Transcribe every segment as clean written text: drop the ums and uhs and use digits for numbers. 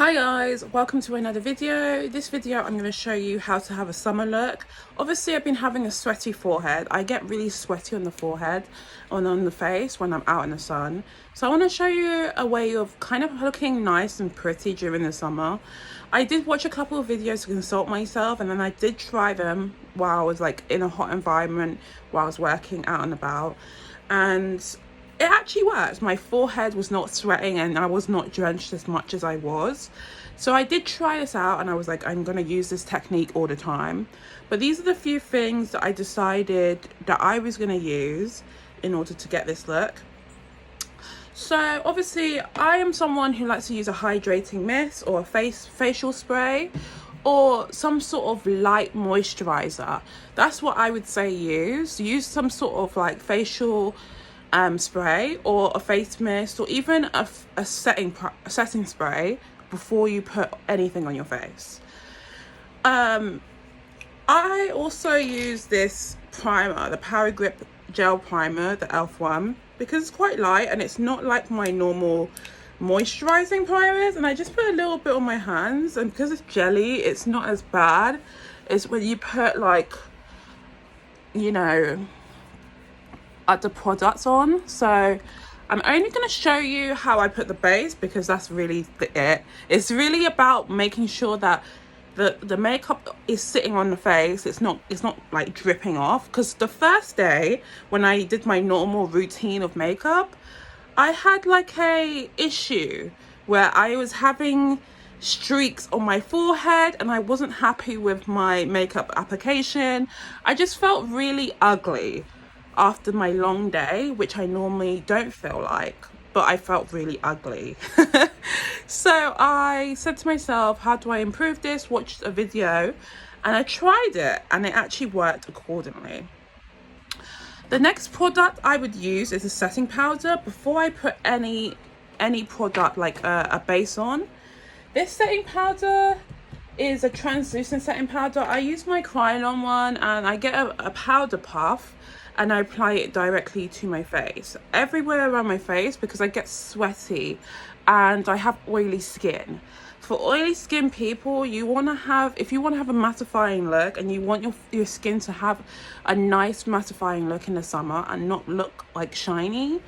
Hi guys, welcome to another video. This video I'm going to show you how to have a summer look. Obviously I've been having a sweaty forehead. I get really sweaty on the forehead and on the face when I'm out in the sun. So I want to show you a way of kind of looking nice and pretty during the summer. I did watch a couple of videos to consult myself, and then I did try them while I was like in a hot environment, while I was working out and about, and it actually worked. My forehead was not sweating and I was not drenched as much as I was. So I did try this out and I was like, I'm going to use this technique all the time. But these are the few things that I decided that I was going to use in order to get this look. So obviously I am someone who likes to use a hydrating mist or a facial spray or some sort of light moisturizer. That's what I would say use some sort of like facial spray or a face mist, or even a setting spray before you put anything on your face. I also use this primer, the Power Grip Gel Primer, the e.l.f. one, because it's quite light and it's not like my normal moisturizing primers, and I just put a little bit on my hands, and because it's jelly it's not as bad as when you put like, you know, the products on. So I'm only going to show you how I put the base, because that's really it. It's really about making sure that the makeup is sitting on the face. It's not like dripping off, because the first day when I did my normal routine of makeup, I had like a issue where I was having streaks on my forehead and I wasn't happy with my makeup application. I just felt really ugly after my long day, which I normally don't feel like, but I felt really ugly. So I said to myself, how do I improve this? Watched a video and I tried it, and it actually worked accordingly. The next product I would use is a setting powder before I put any product like a base on. This setting powder is a translucent setting powder. I use my Kryolan one and I get a powder puff and I apply it directly to my face, everywhere around my face, because I get sweaty and I have oily skin. For oily skin people, if you want to have a mattifying look and you want your skin to have a nice mattifying look in the summer and not look like shiny,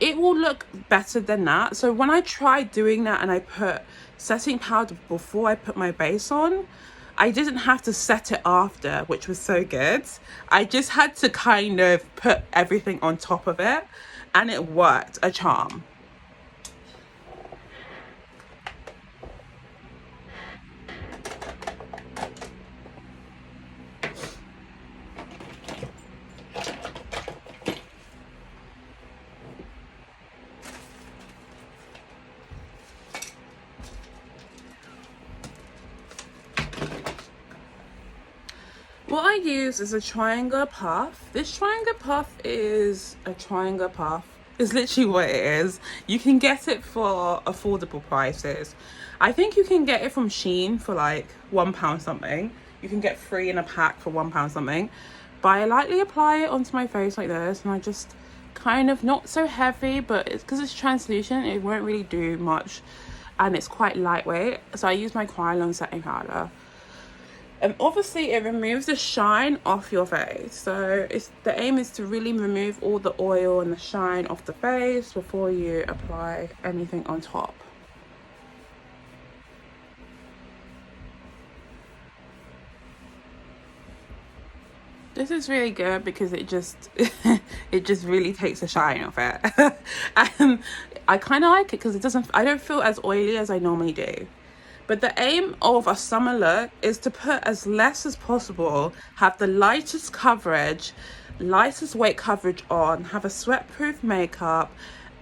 it will look better than that. So when I tried doing that and I put setting powder before I put my base on, I didn't have to set it after, which was so good. I just had to kind of put everything on top of it, and it worked a charm. What I use is a triangular puff. This triangular puff is a triangular puff. It's literally what it is. You can get it for affordable prices. I think you can get it from Shein for like £1 something. You can get 3 in a pack for £1 something. But I lightly apply it onto my face like this, and I just kind of, not so heavy, but it's because it's translucent, it won't really do much, and it's quite lightweight. So I use my Kryolan setting powder. And obviously it removes the shine off your face. So the aim is to really remove all the oil and the shine off the face before you apply anything on top. This is really good because it just really takes the shine off it. And I kind of like it because I don't feel as oily as I normally do. But the aim of a summer look is to put as less as possible, have the lightest coverage, lightest weight coverage on, have a sweat-proof makeup,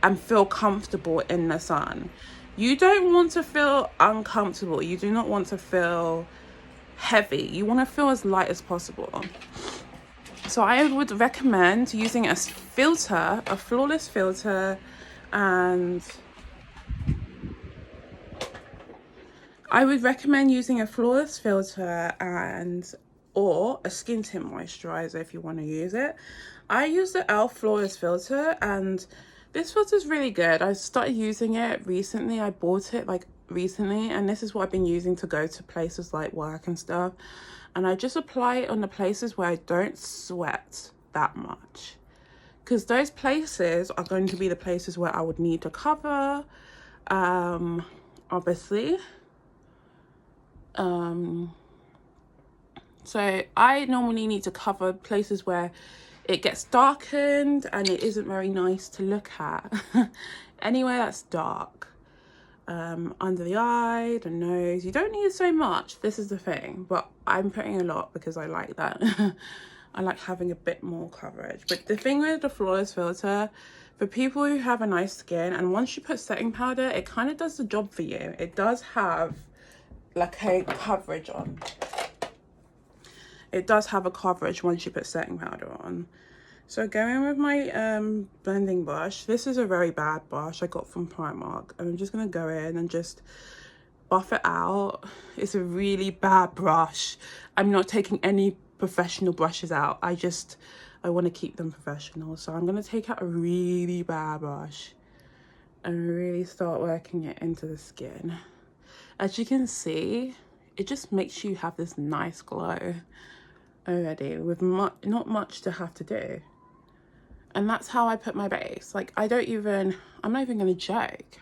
and feel comfortable in the sun. You don't want to feel uncomfortable. You do not want to feel heavy. You want to feel as light as possible. So I would recommend using a filter, a flawless filter, and I would recommend using a flawless filter or a skin tint moisturizer if you want to use it. I use the e.l.f. flawless filter, and This filter is really good. I started using it recently. I bought it like recently, and this is what I've been using to go to places like work and stuff. And I just apply it on the places where I don't sweat that much, because those places are going to be the places where I would need to cover, obviously. So I normally need to cover places where it gets darkened and it isn't very nice to look at. Anywhere that's dark, under the eye, the nose, you don't need so much. This is the thing, but I'm putting a lot because I like that. I like having a bit more coverage. But the thing with the Flawless filter, for people who have a nice skin, and once you put setting powder, it kind of does the job for you. It does have like a coverage on. It does have a coverage once you put setting powder on. So going with my blending brush, this is a very bad brush I got from Primark, and I'm just going to go in and just buff it out. It's a really bad brush. I'm not taking any professional brushes out. I want to keep them professional. So I'm going to take out a really bad brush and really start working it into the skin. As you can see, it just makes you have this nice glow already with not much to have to do. And that's how I put my base. Like, I'm not even going to joke.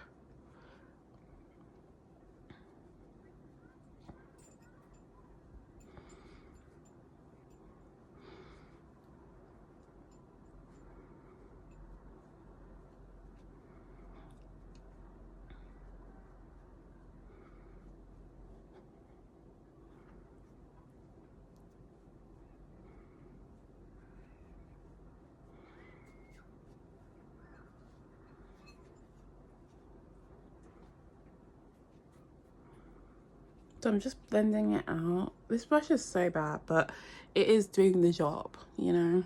So I'm just blending it out. This brush is so bad, but it is doing the job, you know.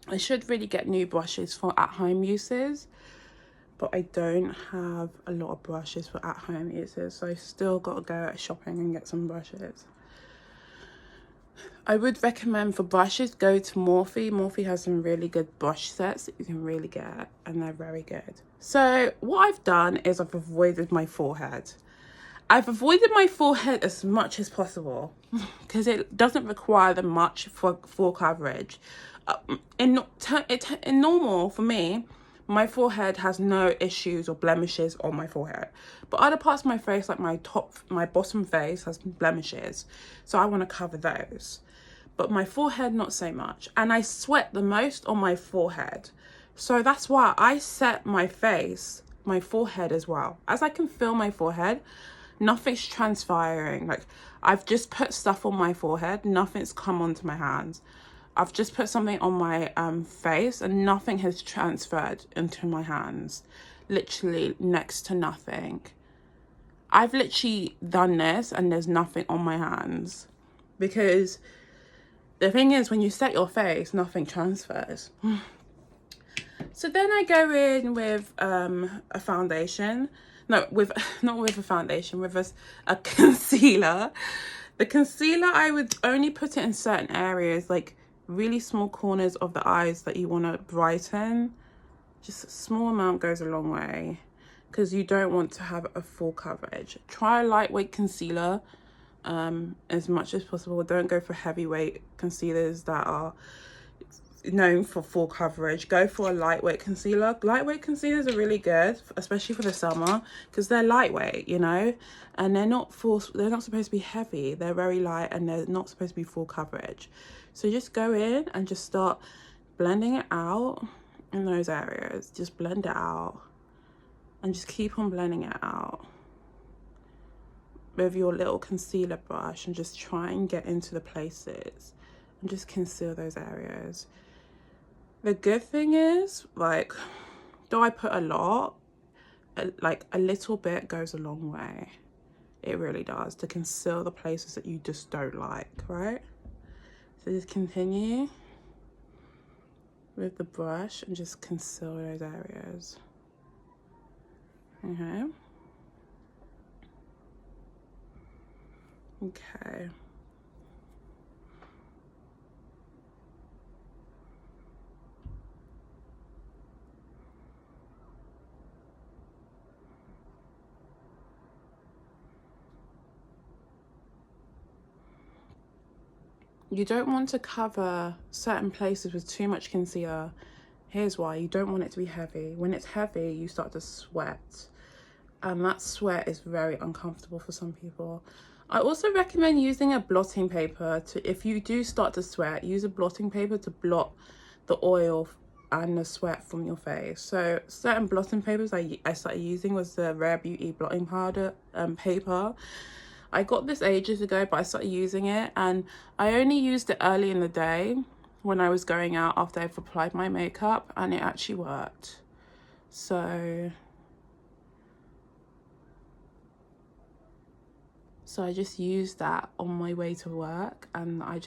I should really get new brushes for at-home uses, but I don't have a lot of brushes for at-home uses, so I still got to go shopping and get some brushes. I would recommend for brushes, go to Morphe. Morphe has some really good brush sets that you can really get, and they're very good. So what I've done is I've avoided my forehead. I've avoided my forehead as much as possible because it doesn't require that much for full coverage. In normal, for me, my forehead has no issues or blemishes on my forehead. But other parts of my face, like my bottom face, has blemishes. So I want to cover those. But my forehead, not so much. And I sweat the most on my forehead. So that's why I set my face, my forehead as well. As I can feel my forehead, nothing's transpiring. Like, I've just put stuff on my forehead, nothing's come onto my hands. I've just put something on my face and nothing has transferred into my hands. Literally next to nothing. I've literally done this and there's nothing on my hands, because the thing is, when you set your face, nothing transfers. So then I go in with a foundation. No, not with a foundation, with a concealer. The concealer, I would only put it in certain areas, like really small corners of the eyes that you want to brighten. Just a small amount goes a long way, because you don't want to have a full coverage. Try a lightweight concealer as much as possible. Don't go for heavyweight concealers that are known for full coverage. Go for a lightweight concealer. Lightweight concealers are really good, especially for the summer, because they're lightweight, you know, and they're not supposed to be heavy. They're very light and they're not supposed to be full coverage. So just go in and just start blending it out in those areas. Just blend it out and just keep on blending it out with your little concealer brush, and just try and get into the places and just conceal those areas. The good thing is, like, though I put a lot, like a little bit goes a long way. It really does, to conceal the places that you just don't like, right? So just continue with the brush and just conceal those areas. Okay. Okay. you don't want to cover certain places with too much concealer. Here's why. You don't want it to be heavy. When it's heavy, you start to sweat, and that sweat is very uncomfortable for some people. I also recommend using a blotting paper to, if you do start to sweat, use a blotting paper to blot the oil and the sweat from your face. So certain blotting papers I started using was the Rare Beauty blotting powder paper. I got this ages ago, but I started using it, and I only used it early in the day when I was going out after I've applied my makeup, and it actually worked. So I just used that on my way to work, and I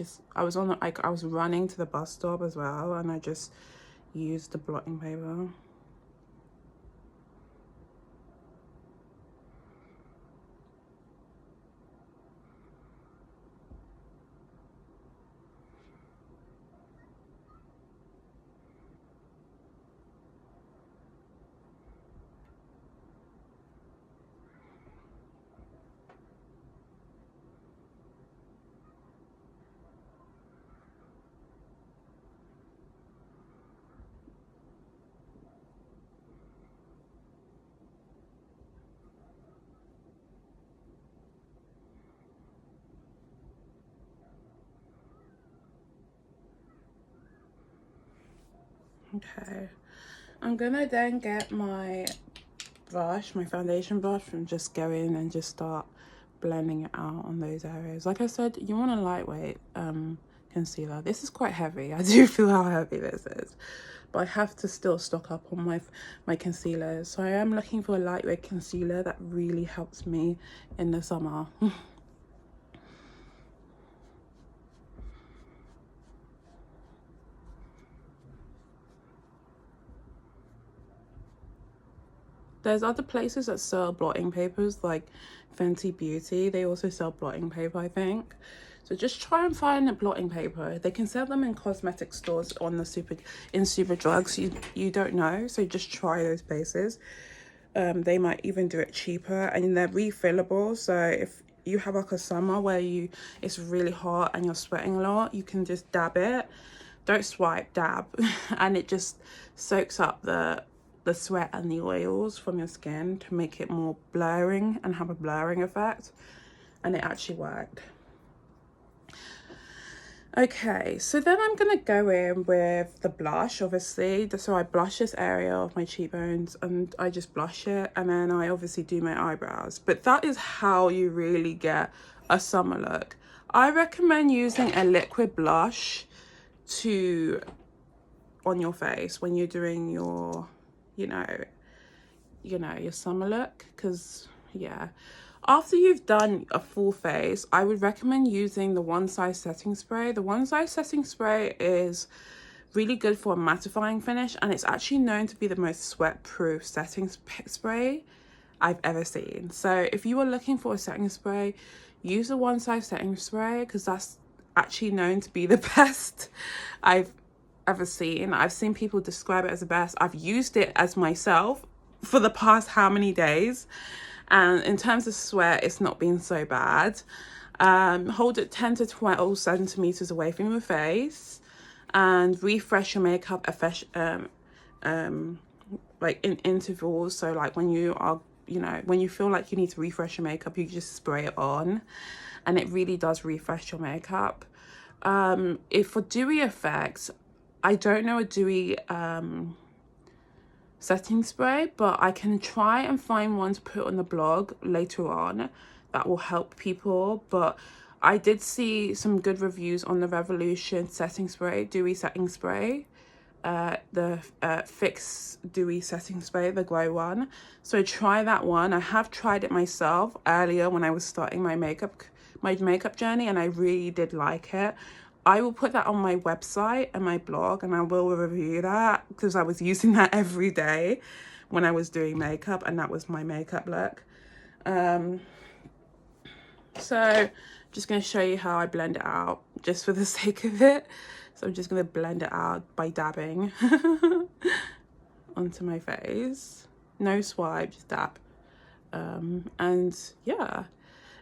was running to the bus stop as well, and I just used the blotting paper. Okay, I'm gonna then get my brush, my foundation brush, and just go in and just start blending it out on those areas. Like I said, you want a lightweight concealer. This is quite heavy. I do feel how heavy this is, but I have to still stock up on my concealers. So I am looking for a lightweight concealer that really helps me in the summer. There's other places that sell blotting papers, like Fenty Beauty. They also sell blotting paper, I think. So just try and find a blotting paper. They can sell them in cosmetic stores on the Superdrugs. You don't know, so just try those places. They might even do it cheaper, and they're refillable. So if you have like a summer where it's really hot and you're sweating a lot, you can just dab it. Don't swipe, dab, and it just soaks up the sweat and the oils from your skin to make it more blurring and have a blurring effect. And it actually worked. Okay, so then I'm gonna go in with the blush, obviously. So I blush this area of my cheekbones, and I just blush it, and then I obviously do my eyebrows. But that is how you really get a summer look. I recommend using a liquid blush on your face when you're doing your your summer look, because yeah, after you've done a full face, I would recommend using the One Size setting spray. The One Size setting spray is really good for a mattifying finish, and it's actually known to be the most sweat proof setting spray I've ever seen. So if you are looking for a setting spray, use the One Size setting spray, because that's actually known to be the best I've ever seen. I've seen people describe it as the best. I've used it as myself for the past how many days, and in terms of sweat, it's not been so bad. Hold it 10 to 12 centimeters away from your face, and refresh your makeup like in intervals. So like when you are, when you feel like you need to refresh your makeup, you just spray it on, and it really does refresh your makeup. If for dewy effects, I don't know a dewy setting spray, but I can try and find one to put on the blog later on that will help people. But I did see some good reviews on the Revolution setting spray, dewy setting spray, the Fix Dewy setting spray, the glow one. So try that one. I have tried it myself earlier when I was starting my makeup journey, and I really did like it. I will put that on my website and my blog, and I will review that, because I was using that every day when I was doing makeup, and that was my makeup look. So just going to show you how I blend it out just for the sake of it. So I'm just going to blend it out by dabbing onto my face. No swipe, just dab. And yeah,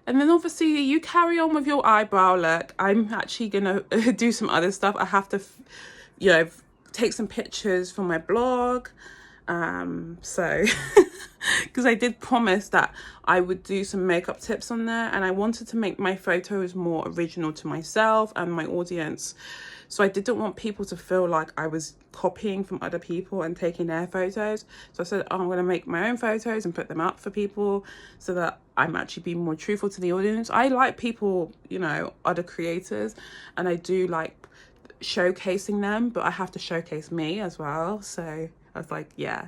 And then obviously you carry on with your eyebrow look. I'm actually gonna do some other stuff. I have to, you know, take some pictures for my blog. So because I did promise that I would do some makeup tips on there, and I wanted to make my photos more original to myself and my audience. So I didn't want people to feel like I was copying from other people and taking their photos. So I said, oh, I'm going to make my own photos and put them up for people so that I'm actually being more truthful to the audience. I like people, you know, other creators, and I do like showcasing them, but I have to showcase me as well. So I was like, yeah.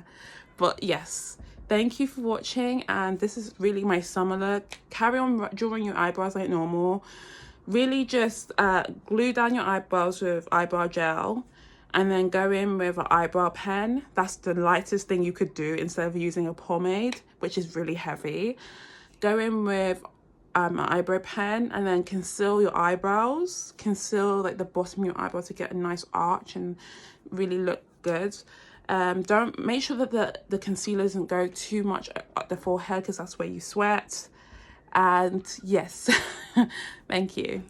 But yes, thank you for watching, and this is really my summer look. Carry on drawing your eyebrows like normal. Really just glue down your eyebrows with eyebrow gel, and then go in with an eyebrow pen. That's the lightest thing you could do instead of using a pomade, which is really heavy. Go in with an eyebrow pen, and then conceal your eyebrows. Conceal like the bottom of your eyebrow to get a nice arch and really look good. Don't make sure that the concealer doesn't go too much at the forehead, because that's where you sweat. And yes, thank you.